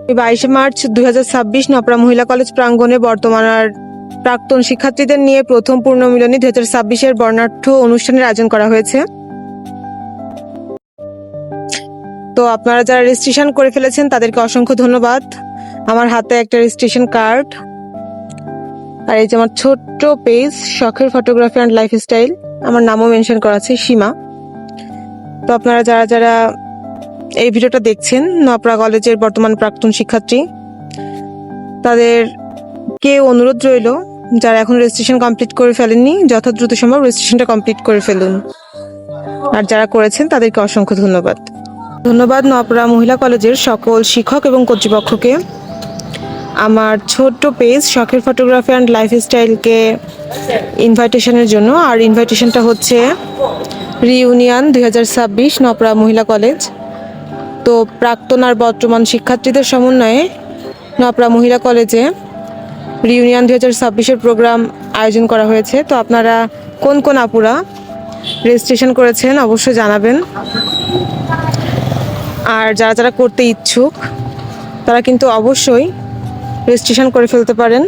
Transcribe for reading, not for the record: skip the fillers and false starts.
22 March 2026 নপরা মহিলা college প্রাঙ্গণে বর্তমান আর প্রাক্তন শিক্ষার্থীদের নিয়ে প্রথম পূর্ণমিলনী 2026-এর বর্ণাঢ্য অনুষ্ঠানের আয়োজন করা হয়েছে। তো আপনারা যারা রেজিস্ট্রেশন করে ফেলেছেন তাদেরকে অসংখ্য ধন্যবাদ। আমার হাতে একটা রেজিস্ট্রেশন কার্ড, আর এই যে আমার ছোট্ট পেজ শখের ফটোগ্রাফি অ্যান্ড লাইফস্টাইল, আমার নামও মেনশন করা আছে সীমা। তো আপনারা যারা যারা এই ভিডিওটা দেখছেন নপরা কলেজের বর্তমান প্রাক্তন শিক্ষার্থী, তাদেরকে অনুরোধ রইল যারা এখন রেজিস্ট্রেশন কমপ্লিট করে ফেলেননি যত দ্রুত সম্ভব রেজিস্ট্রেশনটা কমপ্লিট করে ফেলুন, আর যারা করেছেন তাদেরকে অসংখ্য ধন্যবাদ। ধন্যবাদ নপরা মহিলা কলেজের সকল শিক্ষক এবং কর্তৃপক্ষকে আমার ছোট্ট পেজ শখের ফটোগ্রাফি অ্যান্ড লাইফস্টাইলকে ইনভাইটেশনের জন্য। আর ইনভাইটেশনটা হচ্ছে রিইউনিয়ন 2026 নপরা মহিলা কলেজ। তো প্রাক্তন আর বর্তমান শিক্ষার্থীদের সমন্বয়ে নপরা মহিলা কলেজে রিইউনিয়ন 2026-এর প্রোগ্রাম আয়োজন করা হয়েছে। তো আপনারা কোন কোন আপুরা রেজিস্ট্রেশন করেছেন অবশ্যই জানাবেন, আর যারা যারা করতে ইচ্ছুক তারা কিন্তু অবশ্যই রেজিস্ট্রেশন করে ফেলতে পারেন।